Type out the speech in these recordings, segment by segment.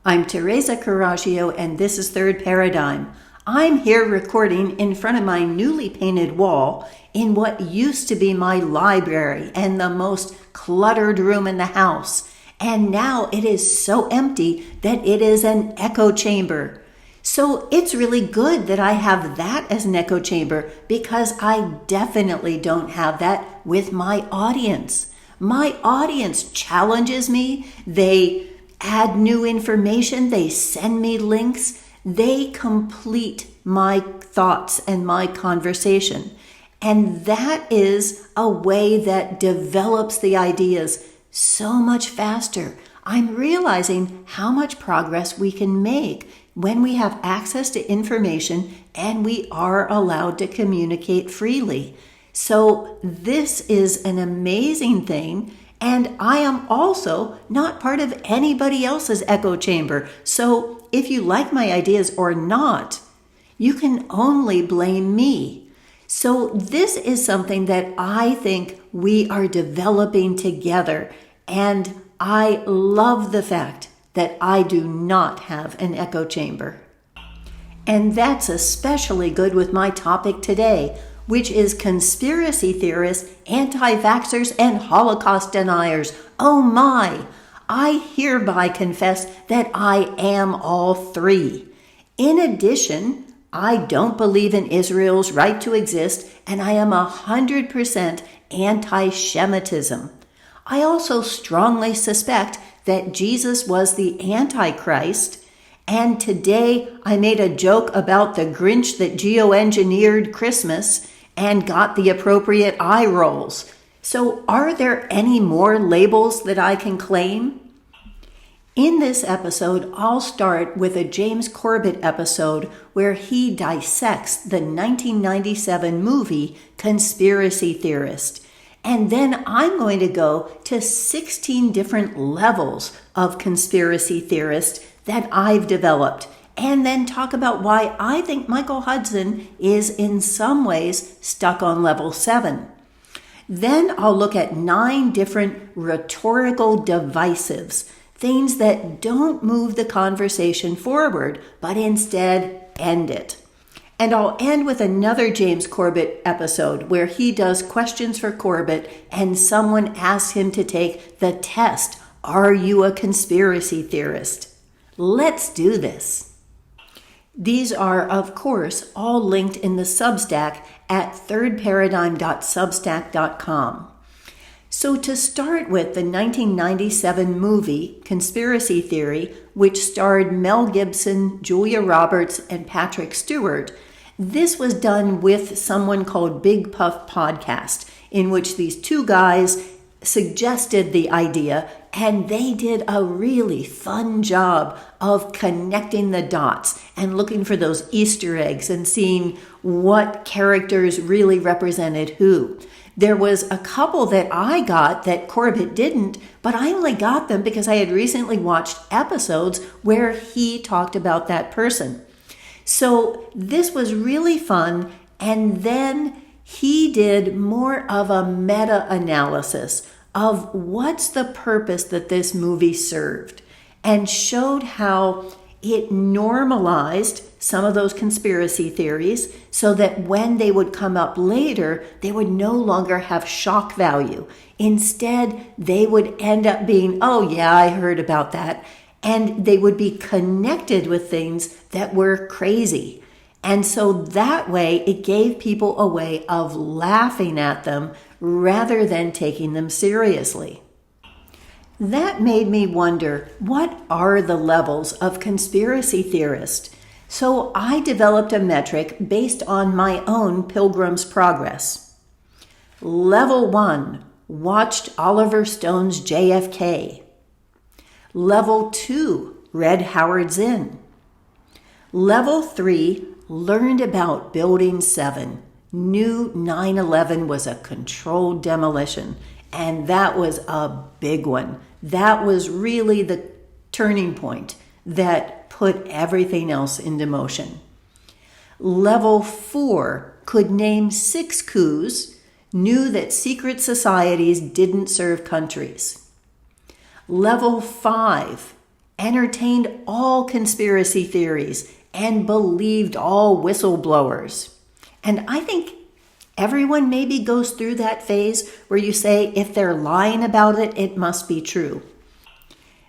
I'm Teresa Carraggio, and this is Third Paradigm. I'm here recording in front of my newly painted wall in what used to be my library and the most cluttered room in the house. And now it is so empty that it is an echo chamber. So it's really good that I have that as an echo chamber because I definitely don't have that with my audience. My audience challenges me. They add new information. They send me links. They complete my thoughts and my conversation. And that is a way that develops the ideas so much faster. I'm realizing how much progress we can make when we have access to information and we are allowed to communicate freely. So this is an amazing thing. And I am also not part of anybody else's echo chamber. So if you like my ideas or not, you can only blame me. So this is something that I think we are developing together. And I love the fact that I do not have an echo chamber. And that's especially good with my topic today, which is conspiracy theorists, anti-vaxxers, and Holocaust deniers. Oh my! I hereby confess that I am all three. In addition, I don't believe in Israel's right to exist, and I am 100% anti-Shemitism. I also strongly suspect that Jesus was the Antichrist, and today I made a joke about the Grinch that geoengineered Christmas and got the appropriate eye rolls. So are there any more labels that I can claim? In this episode, I'll start with a James Corbett episode where he dissects the 1997 movie Conspiracy Theorist. And then I'm going to go to 16 different levels of conspiracy theorists that I've developed, and then talk about why I think Michael Hudson is in some ways stuck on level 7. Then I'll look at 9 different rhetorical divisives, things that don't move the conversation forward, but instead end it. And I'll end with another James Corbett episode where he does questions for Corbett and someone asks him to take the test. Are you a conspiracy theorist? Let's do this. These are, of course, all linked in the Substack at thirdparadigm.substack.com. So to start with the 1997 movie Conspiracy Theory, which starred Mel Gibson, Julia Roberts, and Patrick Stewart, this was done with someone called Big Puff Podcast, in which these two guys suggested the idea, and they did a really fun job of connecting the dots and looking for those Easter eggs and seeing what characters really represented who. There was a couple that I got that Corbett didn't, but I only got them because I had recently watched episodes where he talked about that person. So this was really fun, and then he did more of a meta-analysis of what's the purpose that this movie served and showed how it normalized some of those conspiracy theories so that when they would come up later, they would no longer have shock value. Instead, they would end up being, oh yeah, I heard about that. And they would be connected with things that were crazy. And so that way, it gave people a way of laughing at them rather than taking them seriously. That made me wonder, what are the levels of conspiracy theorist? So I developed a metric based on my own Pilgrim's Progress. Level 1, watched Oliver Stone's JFK. Level 2, read Howard Zinn. Level 3, learned about Building 7. Knew 9/11 was a controlled demolition, and that was a big one. That was really the turning point that put everything else into motion. Level 4, could name 6 coups, knew that secret societies didn't serve countries. Level 5, entertained all conspiracy theories, and believed all whistleblowers. And I think everyone maybe goes through that phase where you say, if they're lying about it, it must be true.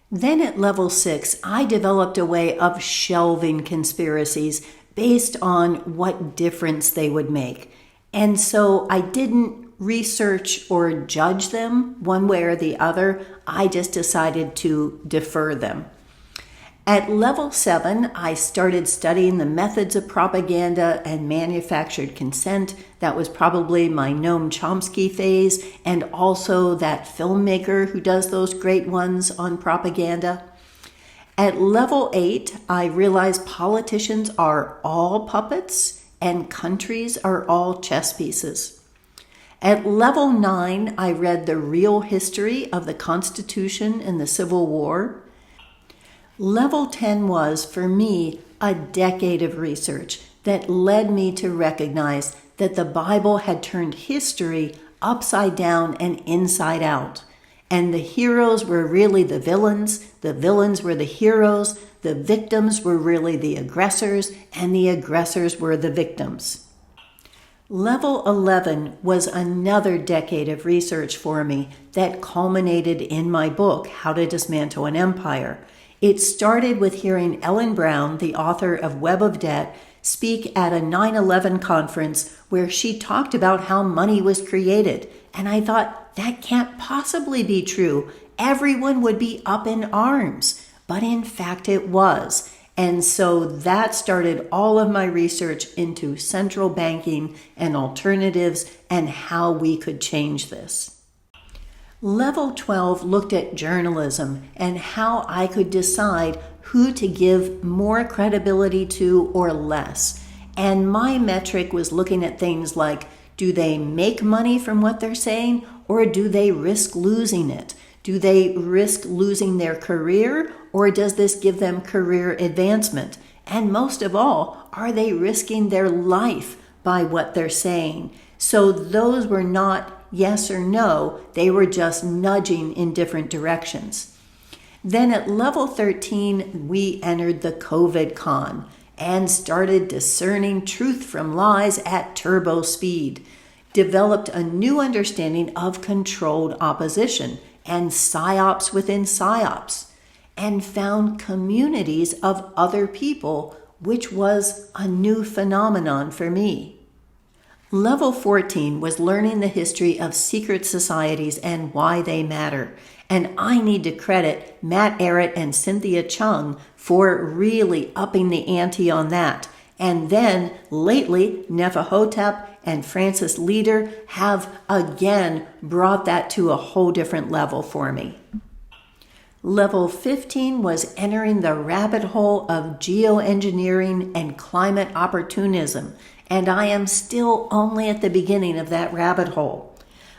Then at level 6, I developed a way of shelving conspiracies based on what difference they would make. And so I didn't research or judge them one way or the other. I just decided to defer them. At level 7, I started studying the methods of propaganda and manufactured consent. That was probably my Noam Chomsky phase, and also that filmmaker who does those great ones on propaganda. At level 8, I realized politicians are all puppets and countries are all chess pieces. At level 9, I read the real history of the Constitution and the Civil War. Level 10 was, for me, a decade of research that led me to recognize that the Bible had turned history upside down and inside out. And the heroes were really the villains were the heroes, the victims were really the aggressors, and the aggressors were the victims. Level 11 was another decade of research for me that culminated in my book, How to Dismantle an Empire. It started with hearing Ellen Brown, the author of Web of Debt, speak at a 9/11 conference where she talked about how money was created. And I thought, that can't possibly be true. Everyone would be up in arms. But in fact, it was. And so that started all of my research into central banking and alternatives and how we could change this. Level 12 looked at journalism and how I could decide who to give more credibility to or less. And my metric was looking at things like, do they make money from what they're saying, or do they risk losing it? Do they risk losing their career, or does this give them career advancement? And most of all, are they risking their life by what they're saying? So those were not yes or no, they were just nudging in different directions. Then at level 13, we entered the COVID con and started discerning truth from lies at turbo speed, developed a new understanding of controlled opposition and psyops within psyops, and found communities of other people, which was a new phenomenon for me. Level 14 was learning the history of secret societies and why they matter. And I need to credit Matt Arrett and Cynthia Chung for really upping the ante on that. And then lately, Neferhotep and Francis Leader have again brought that to a whole different level for me. Level 15 was entering the rabbit hole of geoengineering and climate opportunism. And I am still only at the beginning of that rabbit hole.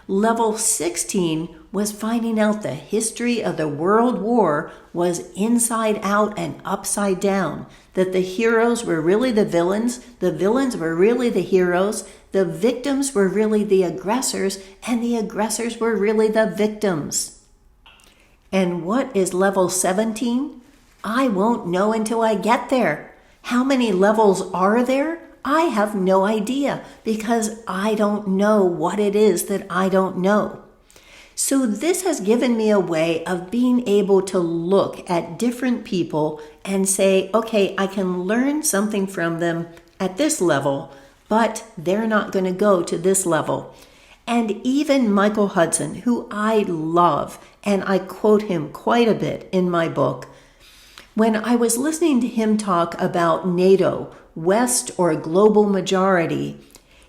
Level 16 was finding out the history of the World War was inside out and upside down, that the heroes were really the villains were really the heroes, the victims were really the aggressors, and the aggressors were really the victims. And what is level 17? I won't know until I get there. How many levels are there? I have no idea because I don't know what it is that I don't know. So this has given me a way of being able to look at different people and say, okay, I can learn something from them at this level, but they're not going to go to this level. And even Michael Hudson, who I love, and I quote him quite a bit in my book, when I was listening to him talk about NATO, West or global majority,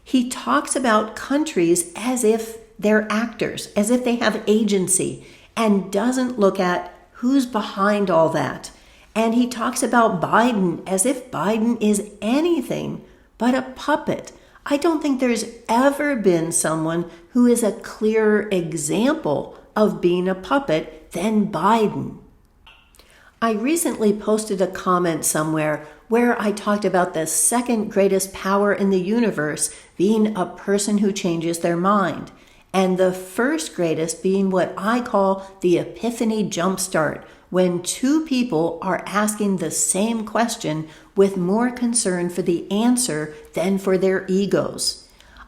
he talks about countries as if they're actors, as if they have agency, and doesn't look at who's behind all that. And he talks about Biden as if Biden is anything but a puppet. I don't think there's ever been someone who is a clearer example of being a puppet than Biden. I recently posted a comment somewhere where I talked about the second greatest power in the universe being a person who changes their mind, and the first greatest being what I call the epiphany jumpstart, when two people are asking the same question with more concern for the answer than for their egos.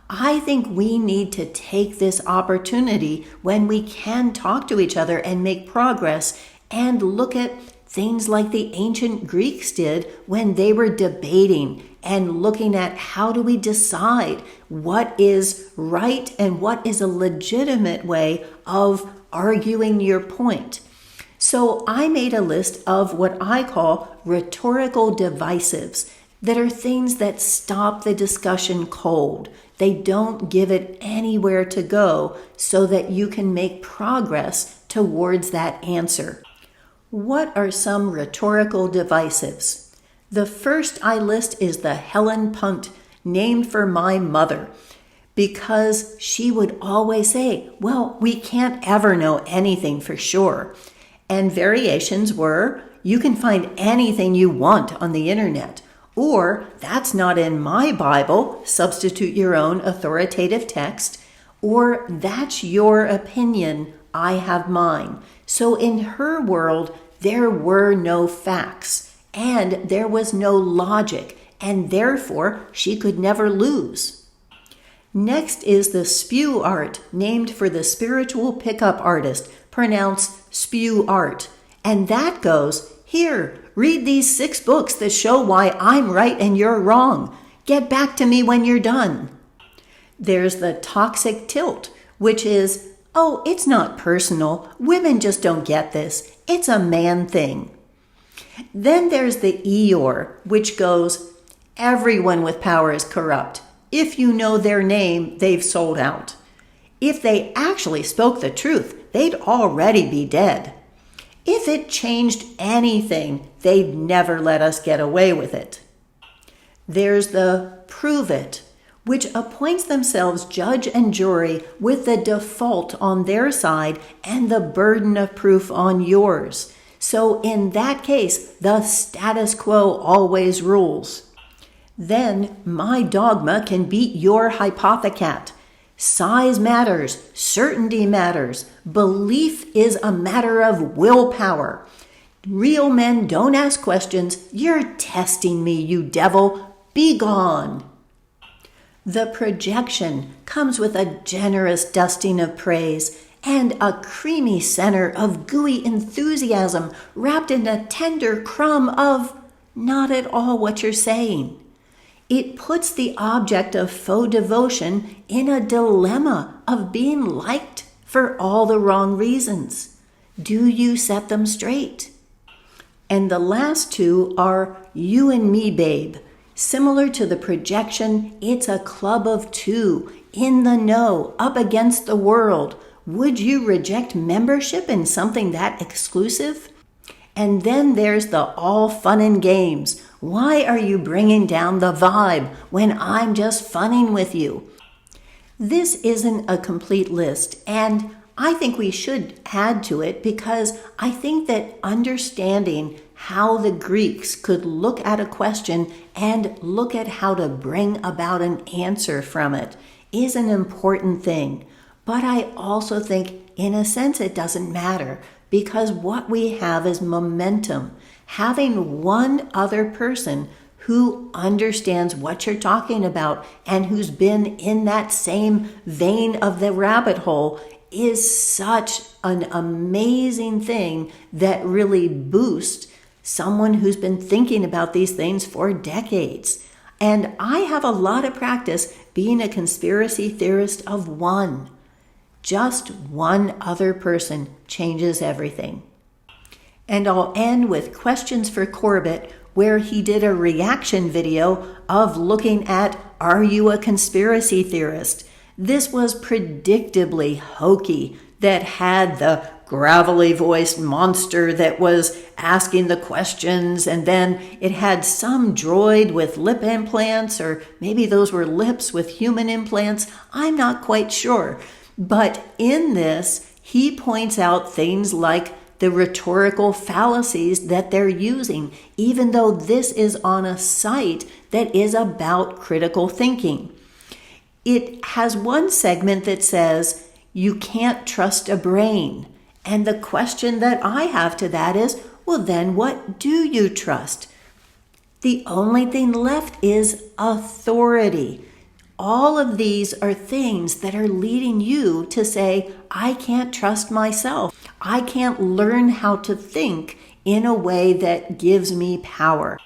I think we need to take this opportunity when we can talk to each other and make progress and look at things like the ancient Greeks did when they were debating and looking at how do we decide what is right and what is a legitimate way of arguing your point. So I made a list of what I call rhetorical divisives that are things that stop the discussion cold. They don't give it anywhere to go so that you can make progress towards that answer. What are some rhetorical divisives? The first I list is the Helen punt, named for my mother, because she would always say, well, we can't ever know anything for sure. And variations were, you can find anything you want on the internet. Or, that's not in my Bible, substitute your own authoritative text. Or, that's your opinion, I have mine. So in her world, there were no facts, and there was no logic, and therefore she could never lose. Next is the spew art, named for the spiritual pickup artist, pronounced spew art. And that goes, here, read these 6 books that show why I'm right and you're wrong. Get back to me when you're done. There's the toxic tilt, which is, oh, it's not personal. Women just don't get this. It's a man thing. Then there's the Eeyore, which goes, everyone with power is corrupt. If you know their name, they've sold out. If they actually spoke the truth, they'd already be dead. If it changed anything, they'd never let us get away with it. There's the prove it, which appoints themselves judge and jury with the default on their side and the burden of proof on yours. So in that case, the status quo always rules. Then my dogma can beat your hypothecat. Size matters, certainty matters, belief is a matter of willpower. Real men don't ask questions. You're testing me, you devil. Be gone. The projection comes with a generous dusting of praise and a creamy center of gooey enthusiasm wrapped in a tender crumb of not at all what you're saying. It puts the object of faux devotion in a dilemma of being liked for all the wrong reasons. Do you set them straight? And the last 2 are you and me, babe. Similar to the projection, it's a club of 2, in the know, up against the world. Would you reject membership in something that exclusive? And then there's the all fun and games. Why are you bringing down the vibe when I'm just funning with you? This isn't a complete list, and I think we should add to it because I think that understanding how the Greeks could look at a question and look at how to bring about an answer from it is an important thing. But I also think, in a sense, it doesn't matter because what we have is momentum. Having one other person who understands what you're talking about and who's been in that same vein of the rabbit hole is such an amazing thing that really boosts someone who's been thinking about these things for decades. And I have a lot of practice being a conspiracy theorist of one. Just one other person changes everything. And I'll end with questions for Corbett, where he did a reaction video of looking at, are you a conspiracy theorist? This was predictably hokey, that had the gravelly voiced monster that was asking the questions, and then it had some droid with lip implants, or maybe those were lips with human implants. I'm not quite sure. But in this, he points out things like the rhetorical fallacies that they're using, even though this is on a site that is about critical thinking. It has one segment that says, you can't trust a brain. And the question that I have to that is, well, then what do you trust? The only thing left is authority. All of these are things that are leading you to say, I can't trust myself. I can't learn how to think in a way that gives me power.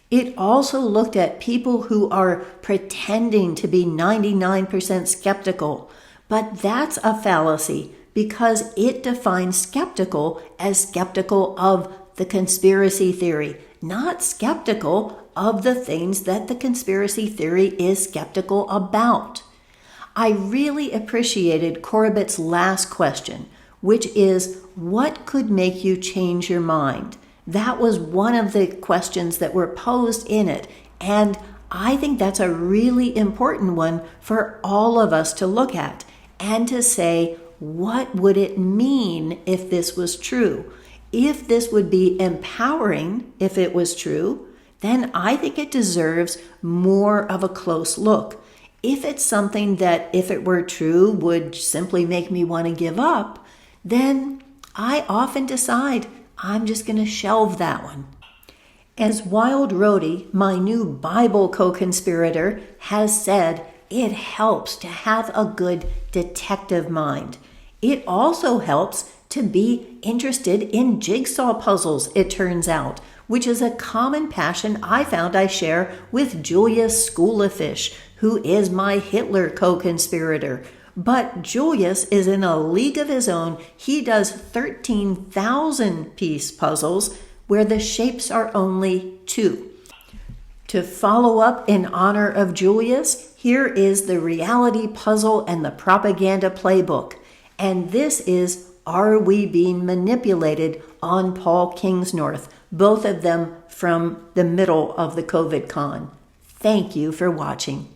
It also looked at people who are pretending to be 99% skeptical, but that's a fallacy because it defines skeptical as skeptical of the conspiracy theory, not skeptical of the things that the conspiracy theory is skeptical about. I really appreciated Corbett's last question, which is, what could make you change your mind? That was one of the questions that were posed in it, and I think that's a really important one for all of us to look at and to say, what would it mean if this was true? If this would be empowering, if it was true, then I think it deserves more of a close look. If it's something that, if it were true, would simply make me want to give up, then I often decide I'm just going to shelve that one. As Wild Rhodey, my new Bible co-conspirator, has said, it helps to have a good detective mind. It also helps to be interested in jigsaw puzzles, it turns out, which is a common passion I found I share with Julius Schoolafish, who is my Hitler co-conspirator. But Julius is in a league of his own. He does 13,000-piece puzzles where the shapes are only 2. To follow up in honor of Julius, here is the reality puzzle and the propaganda playbook. And this is Are We Being Manipulated on Paul Kingsnorth, both of them from the middle of the COVID con. Thank you for watching.